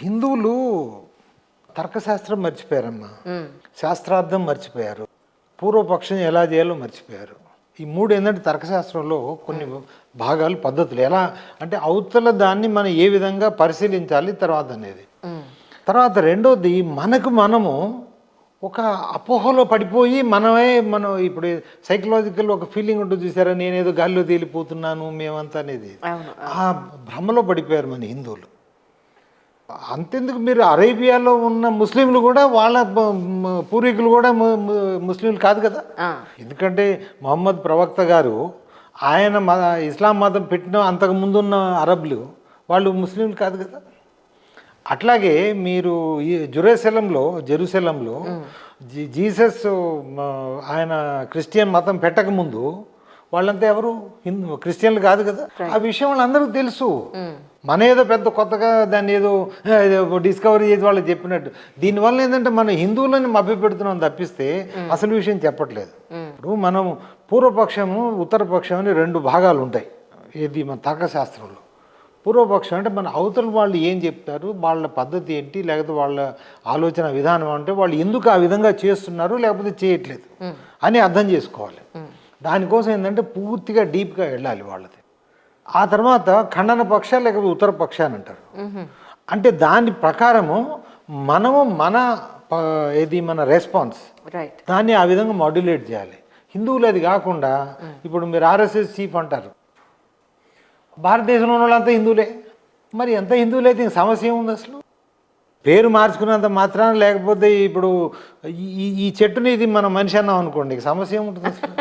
హిందువులు తర్కశాస్త్రం మర్చిపోయారమ్మా, శాస్త్రార్థం మర్చిపోయారు, పూర్వపక్షం ఎలా చేయాలో మర్చిపోయారు. ఈ మూడు ఏంటంటే తర్కశాస్త్రంలో కొన్ని భాగాలు పద్ధతులు ఎలా అంటే అవతల దాన్ని మనం ఏ విధంగా పరిశీలించాలి తర్వాత అనేది. తర్వాత రెండోది మనము ఒక అపోహలో పడిపోయి మనం ఇప్పుడు సైకలాజికల్ ఒక ఫీలింగ్ ఉంటుంది చూసారా, నేనేదో గాలిలో తేలిపోతున్నాను మేమంతా అనేది, ఆ భ్రమలో పడిపోయారు మన హిందువులు. అంతెందుకు, మీరు అరేబియాలో ఉన్న ముస్లింలు కూడా వాళ్ళ పూర్వీకులు కూడా ముస్లింలు కాదు కదా. ఎందుకంటే మొహమ్మద్ ప్రవక్త గారు ఆయన ఇస్లాం మతం పెట్టిన అంతకు ముందున్న అరబ్లు వాళ్ళు ముస్లింలు కాదు కదా. అట్లాగే మీరు ఈ జెరూసలంలో జీసస్ ఆయన క్రిస్టియన్ మతం పెట్టకముందు వాళ్ళంతా ఎవరు క్రిస్టియన్లు కాదు కదా. ఆ విషయం వాళ్ళందరికీ తెలుసు. మన ఏదో పెద్ద కొత్తగా దాన్ని ఏదో డిస్కవరీ చేసి వాళ్ళకి చెప్పినట్టు. దీనివల్ల ఏంటంటే మన హిందువులని మభ్యపెడుతున్నాం తప్పిస్తే అసలు విషయం చెప్పట్లేదు. ఇప్పుడు మనం పూర్వపక్షము ఉత్తరపక్షం అని రెండు భాగాలు ఉంటాయి. ఇది మన తర్కశాస్త్రంలో. పూర్వపక్షం అంటే మన అవతల వాళ్ళు ఏం చెప్తారు, వాళ్ళ పద్ధతి ఏంటి, లేకపోతే వాళ్ళ ఆలోచన విధానం అంటే వాళ్ళు ఎందుకు ఆ విధంగా చేస్తున్నారు లేకపోతే చేయట్లేదు అని అర్థం చేసుకోవాలి. దానికోసం ఏంటంటే పూర్తిగా డీప్గా వెళ్ళాలి వాళ్ళది. ఆ తర్వాత ఖండన పక్ష లేకపోతే ఉత్తర పక్ష అని అంటారు. అంటే దాని ప్రకారము మన రెస్పాన్స్ దాన్ని ఆ విధంగా మాడ్యులేట్ చేయాలి. హిందువులు అది కాకుండా ఇప్పుడు మీరు ఆర్ఎస్ఎస్ చీఫ్ అంటారు, భారతదేశంలో ఉన్న వాళ్ళంతా హిందువులే. మరి ఎంత హిందువులు అయితే సమస్య ఏముంది అసలు? పేరు మార్చుకున్నంత మాత్రాన, లేకపోతే ఇప్పుడు ఈ చెట్టుని ఇది మనం మనిషి అన్నాం అనుకోండి, సమస్య ఏముంటుంది అసలు?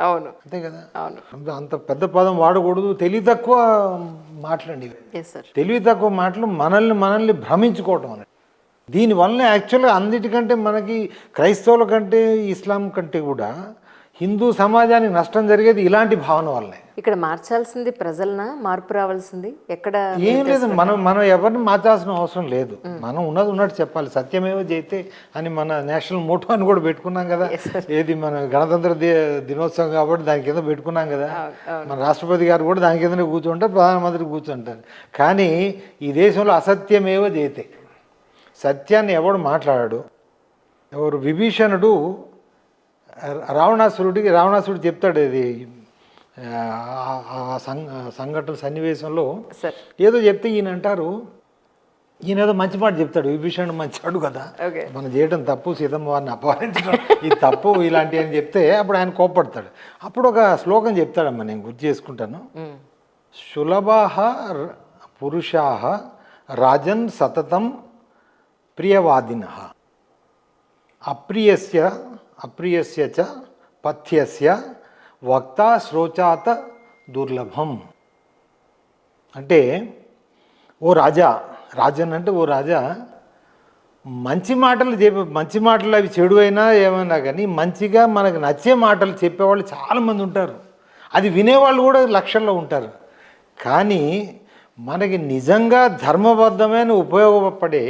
అవును, అంతే కదా. అవును, అంత పెద్ద పదం వాడకూడదు. తెలివి తక్కువ మాటలండి, తెలివి తక్కువ మాటలు మనల్ని భ్రమించుకోవటం అనేది. దీనివల్ల యాక్చువల్గా అన్నిటికంటే మనకి క్రైస్తవుల కంటే ఇస్లాం కంటే కూడా హిందూ సమాజానికి నష్టం జరిగేది ఇలాంటి భావన వల్లనే. ఇక్కడ మార్చాల్సింది ప్రజలనా, మార్పు రావాల్సింది ఎక్కడ? ఏం లేదు, మనం ఎవరిని మార్చాల్సిన అవసరం లేదు. మనం ఉన్నట్టు చెప్పాలి. సత్యమేవ జయతే అని మన నేషనల్ మోటో అని కూడా పెట్టుకున్నాం కదా. ఏది మన గణతంత్ర దినోత్సవం కాబట్టి దాని కింద పెట్టుకున్నాం కదా. మన రాష్ట్రపతి గారు కూడా దాని కిందనే కూర్చుంటారు, ప్రధానమంత్రి కూర్చుంటారు. కానీ ఈ దేశంలో అసత్యమేవ జయతే, సత్యాన్ని ఎవడు మాట్లాడాడు. ఎవరు విభీషణుడు రావణాసురుడు చెప్తాడు, ఇది సంఘటన సన్నివేశంలో ఏదో చెప్తే ఈయన అంటారు, ఈయన ఏదో మంచి మాట చెప్తాడు, విభీషణుడు మంచివాడు కదా, మనం చేయడం తప్పు, సీతమ్మ వారిని అపహరించడం ఇది తప్పు ఇలాంటివి అని చెప్తే అప్పుడు ఆయన కోప్పడతాడు. అప్పుడు ఒక శ్లోకం చెప్తాడమ్మా, నేను గుర్తు చేసుకుంటాను. సులభాః పురుషాః రాజన్ సతతం ప్రియవాదినః అప్రియస్య చ పథ్యస్య వక్త శ్రోచాత దుర్లభం. అంటే ఓ రాజన్ అంటే ఓ రాజా, మంచి మాటలు అవి చెడు అయినా ఏమైనా కానీ మంచిగా మనకు నచ్చే మాటలు చెప్పేవాళ్ళు చాలామంది ఉంటారు. అది వినేవాళ్ళు కూడా లక్షల్లో ఉంటారు. కానీ మనకి నిజంగా ధర్మబద్ధమైన ఉపయోగపడే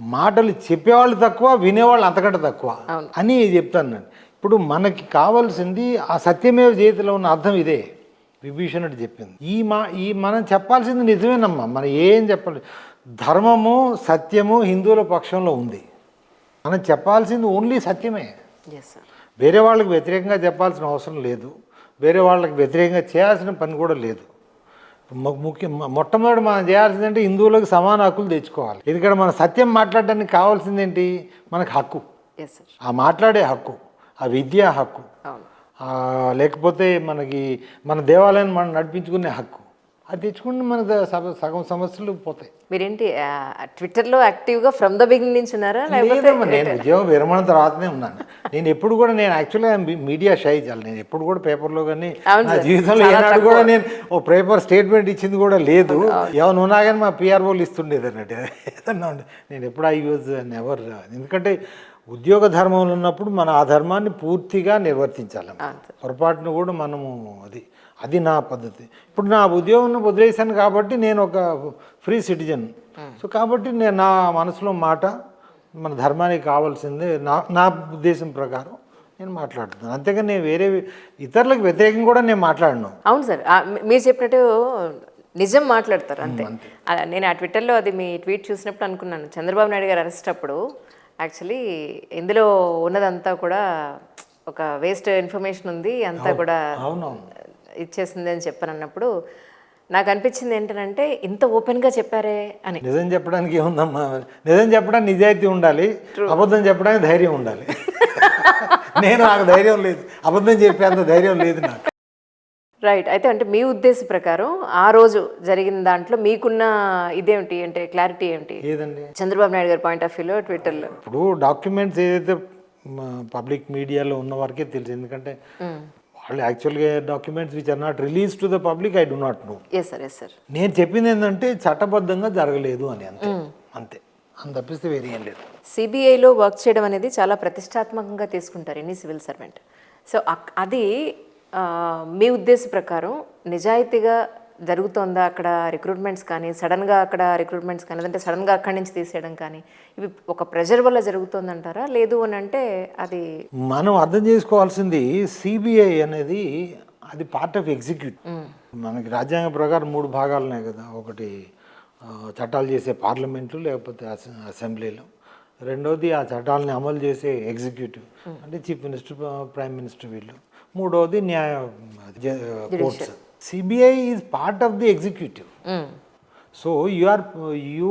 మాటలు చెప్పేవాళ్ళు తక్కువ, వినేవాళ్ళు అంతకంటే తక్కువ అని చెప్తాను నేను. ఇప్పుడు మనకి కావాల్సింది ఆ సత్యమేవ జయతలో ఉన్న అర్థం ఇదే విభీషణుడు చెప్పింది. ఈ మనం చెప్పాల్సింది నిజమేనమ్మా. మనం ఏం చెప్పాలి, ధర్మము సత్యము హిందువుల పక్షంలో ఉంది. మనం చెప్పాల్సింది ఓన్లీ సత్యమే. వేరే వాళ్ళకి వ్యతిరేకంగా చెప్పాల్సిన అవసరం లేదు, వేరే వాళ్ళకి వ్యతిరేకంగా చేయాల్సిన పని కూడా లేదు. మొట్టమొదటి మనం చేయాల్సిందంటే హిందువులకు సమాన హక్కులు తెచ్చుకోవాలి. ఎందుకంటే మన సత్యం మాట్లాడడానికి కావాల్సింది ఏంటి, మనకు హక్కు, ఆ మాట్లాడే హక్కు, ఆ విద్యా హక్కు, లేకపోతే మన దేవాలయాన్ని మనం నడిపించుకునే హక్కు. అది తెచ్చుకుంటే మన సగం సమస్యలు పోతాయి. మీరేంటి ట్విట్టర్లో యాక్టివ్గా ఫ్రమ్ ద బిగినింగ్ నుంచి ఉన్నారా? లేదమ్మా, నేను ఉద్యోగం విరమణ తర్వాతనే ఉన్నాను. నేను ఎప్పుడు కూడా యాక్చువల్గా మీడియా షై చాలు. నేను ఎప్పుడు కూడా పేపర్లో కానీ నా జీవితంలో ఏనాడు కూడా నేను ఓ పేపర్ స్టేట్మెంట్ ఇచ్చింది కూడా లేదు. ఏమైనా ఉన్నా కానీ మా పిఆర్ఓలు ఇస్తుండేది అన్నట్టు ఏదన్నా ఉండే. నేను ఎప్పుడు ఐ యూజ్ నెవర్. ఎందుకంటే ఉద్యోగ ధర్మంలో ఉన్నప్పుడు మనం ఆ ధర్మాన్ని పూర్తిగా నిర్వర్తించాలి. పొరపాటును కూడా మనము అది నా పద్ధతి. ఇప్పుడు నా ఉద్యోగం వదిలేశాను కాబట్టి నేను ఒక ఫ్రీ సిటిజన్. సో కాబట్టి నేను నా మనసులో మాట మన ధర్మానికి కావాల్సిందే నా ఉద్దేశం ప్రకారం నేను మాట్లాడుతున్నాను. అంతేగాని నేను వేరే ఇతరులకు వ్యతిరేకంగా కూడా నేను మాట్లాడను. అవును సార్, మీరు చెప్పినట్టు నిజం మాట్లాడతారు అంతే. నేను ఆ ట్విట్టర్లో అది మీ ట్వీట్ చూసినప్పుడు అనుకున్నాను, చంద్రబాబు నాయుడు గారు అరెస్ట్ అప్పుడు యాక్చువల్లీ ఇందులో ఉన్నదంతా కూడా ఒక వేస్ట్ ఇన్ఫర్మేషన్ ఉంది, అంతా కూడా ఇచ్చేసింది అని చెప్పాను అన్నప్పుడు నాకు అనిపించింది ఏంటంటే ఇంత ఓపెన్గా చెప్పారే అని. నిజం చెప్పడానికి ఏముందమ్మా, నిజం చెప్పడానికి నిజాయితీ ఉండాలి, అబద్ధం చెప్పడానికి ధైర్యం ఉండాలి. నాకు ధైర్యం లేదు, అబద్ధం చెప్పేంత ధైర్యం లేదు నాకు. రైట్. అయితే అంటే మీ ఉద్దేశ ప్రకారం ఆ రోజు జరిగిన దాంట్లో మీకున్న ఇదేమిటి అంటే క్లారిటీ ఏమిటి? ఏదండి చంద్రబాబు నాయుడు గారి పాయింట్ ఆఫ్ వ్యూలో ట్విట్టర్లో ఇప్పుడు డాక్యుమెంట్స్ ఏదైతే పబ్లిక్ మీడియాలో ఉన్న వరకే తెలుసు, ఎందుకంటే వాళ్ళు యాక్చువల్గా documents which are not release to the public I do not know. Yes sir. నేను చెప్పింది ఏంటంటే చట్టబద్ధంగా జరగలేదు అని, అంతే అంతే, అని తప్పిస్తే వేరే ఏం లేదు. సిబిఐలో వర్క్ చేయడం అనేది చాలా ప్రతిష్టాత్మకంగా తీసుకుంటారు ఎనీ సివిల్ సర్వెంట్. సో అది మీ ఉద్దేశ ప్రకారం నిజాయితీగా జరుగుతోందా అక్కడ రిక్రూట్మెంట్స్ కానీ, సడన్గా అక్కడ రిక్రూట్మెంట్స్ కానీ, లేదంటే సడన్గా అక్కడి నుంచి తీసేయడం కానీ, ఇవి ఒక ప్రెషర్ వల్ల జరుగుతుందంటారా? లేదు అని అంటే అది మనం అర్థం చేసుకోవాల్సింది సిబిఐ అనేది అది పార్ట్ ఆఫ్ ఎగ్జిక్యూటివ్. మనకి రాజ్యాంగ ప్రకారం 3 భాగాలు ఉన్నాయి కదా, ఒకటి చట్టాలు చేసే పార్లమెంటు లేకపోతే అసెంబ్లీలో, రెండోది ఆ చట్టాలని అమలు చేసే ఎగ్జిక్యూటివ్ అంటే చీఫ్ మినిస్టర్, ప్రైమ్ మినిస్టర్ వీళ్ళు, మూడవది న్యాయ courts. CBI is part of the executive. So you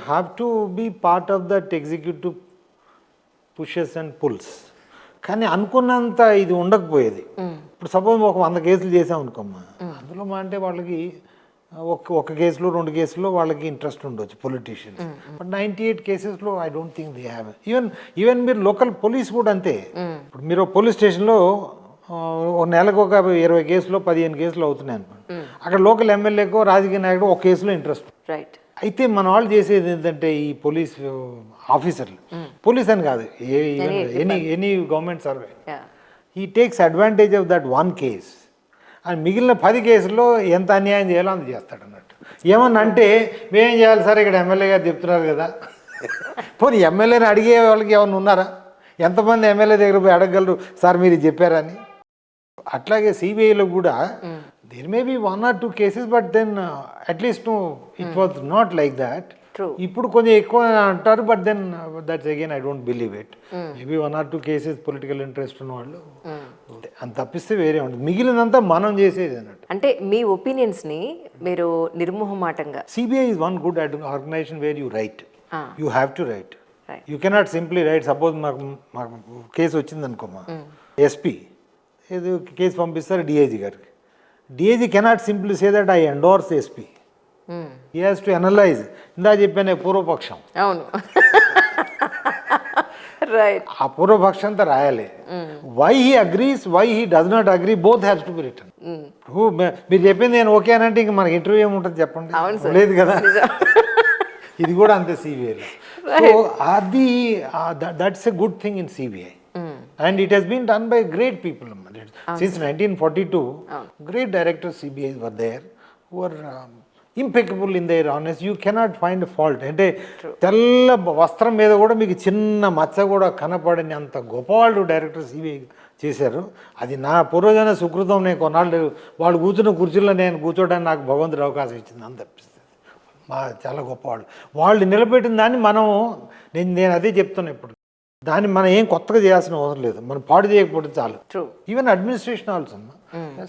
have to be part of that executive pushes and pulls. కానీ అనుకున్నంత ఇది ఉండకపోయేది. ఇప్పుడు సపోజ్ ఒక 100 కేసులు చేసాం అనుకోమ్మా, అందులో మా అంటే వాళ్ళకి ఒక కేసులో 2 కేసుల్లో వాళ్ళకి ఇంట్రెస్ట్ ఉండొచ్చు పొలిటీషియన్స్, బట్ 98 కేసెస్లో I don't think they have. Even మీరు లోకల్ పోలీస్ కూడా అంతే. ఇప్పుడు మీరు పోలీస్ స్టేషన్లో నెలకు ఒక 20 కేసులో 15 కేసులు అవుతున్నాయి అనుకోండి, అక్కడ లోకల్ ఎమ్మెల్యేకో రాజకీయ నాయకుడు ఒక కేసులో ఇంట్రెస్ట్. రైట్. అయితే మన వాళ్ళు చేసేది ఏంటంటే ఈ పోలీస్ ఆఫీసర్లు, పోలీస్ అని కాదు, any government survey, he takes advantage of that 1 case అని మిగిలిన 10 కేసుల్లో ఎంత అన్యాయం చేయాలో అంత చేస్తాడు అన్నట్టు. ఏమన్నా అంటే మేమేం చేయాలి సార్, ఇక్కడ ఎమ్మెల్యే గారు చెప్తున్నారు కదా, పోనీ ఎమ్మెల్యేని అడిగే వాళ్ళకి ఏమన్నా ఉన్నారా? ఎంతమంది ఎమ్మెల్యే దగ్గర పోయి అడగగలరు సార్ మీరు చెప్పారని? అట్లాగే సిబిఐలో కూడా there may be 1 or 2 cases, but then at least it was not like that. ఇప్పుడు కొంచెం ఎక్కువ అంటారు, but then that's again I don't believe it. Maybe 1 or 2 cases political interest ఉన్న వాళ్ళు అని తప్పిస్తే వేరే ఉంటుంది, మిగిలినంతా మనం చేసేది అన్నట్టు. అంటే మీ ఒపీనియన్స్ని మీరు నిర్మోహమాటంగా, CBI is one good organisation where you write, you have to write, you cannot simply write. Suppose మాకు కేసు వచ్చింది అనుకోమా, ఎస్పీ ఏదో కేసు పంపిస్తారు డిఐజీ గారికి, DIG cannot simply say that I endorse SP, he has to analyse. ఇందా చెప్పానే పూర్వపక్షం, అవును రైట్, ఆ పూర్వపక్షంతో రాయాలి. Why he agrees, why he does not agree, both has to be written. మీరు చెప్పింది నేను ఓకే అని అంటే ఇంక మనకి ఇంటర్వ్యూ ఏముంటుంది చెప్పండి, లేదు కదా. ఇది కూడా అంతే సిబిఐలో. సో అది that's a good thing in CBI. And it has been done by great people. Since 1942, great directors CBI were there who were impeccable in their honesty. You cannot find a fault. అంటే తెల్ల వస్త్రం మీద కూడా మీకు చిన్న మచ్చ కూడా కనపడని అంత గొప్పవాళ్ళు డైరెక్టర్ సిబిఐ చేశారు. అది నా పూర్వజన సుకృతం. నేను కొన్నాళ్ళు వాళ్ళు కూర్చున్న కుర్చీలో నేను కూర్చోడానికి నాకు భగవంతుడు అవకాశం ఇచ్చింది అని తప్పిస్తుంది. చాలా గొప్పవాళ్ళు. వాళ్ళు నిలబెట్టిన దాన్ని మనం నేను అదే చెప్తాను ఇప్పుడు, దాన్ని మనం ఏం కొత్తగా చేయాల్సిన అవసరం లేదు, మనం పాడు చేయకపోతే చాలు. Even administration also,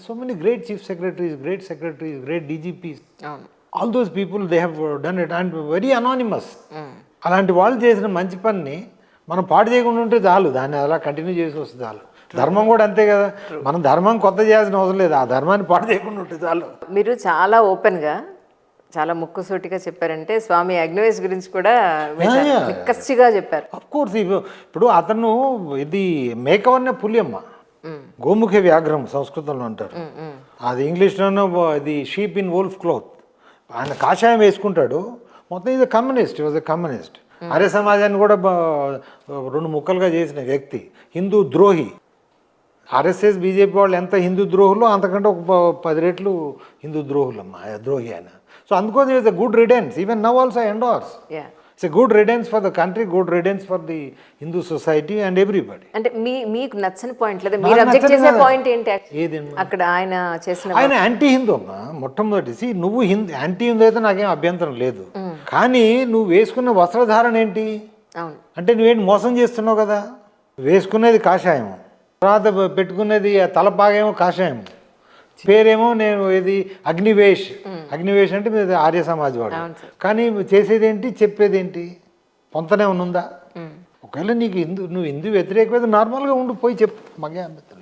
so many great chief secretaries, great DGP's, all those people they have done it and very anonymous. అలాంటి వాళ్ళు చేసిన మంచి పనిని మనం పాడు చేయకుండా ఉంటే చాలు, దాన్ని అలా కంటిన్యూ చేసి వస్తే చాలు. ధర్మం కూడా అంతే కదా, మనం ధర్మం కొత్త చేయాల్సిన అవసరం లేదు, ఆ ధర్మాన్ని పాడు చేయకుండా ఉంటే చాలు. మీరు చాలా ఓపెన్గా చాలా ముక్కుసూటిగా చెప్పారంటే స్వామి అగ్నివేశ్ గురించి కూడా నిక్కచ్చిగా చెప్పారు. అఫ్ కోర్స్, ఇప్పుడు అతను ఇది మేకవన్న పులియమ్మ, గోముఖ వ్యాఘ్రం సంస్కృతంలో అంటారు, అది ఇంగ్లీష్లోనూ ఇది షీప్ ఇన్ వోల్ఫ్ క్లోత్. ఆయన కాషాయం వేసుకుంటాడు, మొత్తం ఇది communist, was a communist. Arya సమాజాన్ని కూడా 2 ముక్కలుగా చేసిన వ్యక్తి, హిందూ ద్రోహి. ఆర్ఎస్ఎస్ బీజేపీ వాళ్ళు ఎంత హిందూ ద్రోహులు అంతకంటే ఒక 10 రెట్లు హిందూ ద్రోహులమ్మ ద్రోహి ఆయన. సో అందుకోసం it's a good returns. Even now also endorse. It's a good riddance for the country, good riddance for the Hindu society and everybody. అంటే మీకు నచ్చని పాయింట్ లేదా మీరు అబ్జెక్ట్ చేసే పాయింట్ ఏంటి ఏది అక్కడ ఆయన చేసిన? ఆయన యాంటీ హిందూ అమ్మా మొట్టమొదటి. నువ్వు యాంటీ హిందూ అయితే నాకేం అభ్యంతరం లేదు, కానీ నువ్వు వేసుకున్న వస్త్రధారణ ఏంటి అవును అంటే నువ్వేంటి మోసం చేస్తున్నావు కదా. వేసుకునేది కాషాయం, తర్వాత పెట్టుకునేది తలపాగేమో కాషాయం, పేరేమో నేను ఇది అగ్నివేష్. అగ్నివేష్ అంటే మీరు ఆర్య సమాజ్ వాడు, కానీ చేసేది ఏంటి చెప్పేది ఏంటి పొంతనే ఉందా? ఒకవేళ నీకు నువ్వు హిందూ వ్యతిరేకమైతే నార్మల్గా ఉండి పోయి చెప్పు, మగే అభ్యంతరం.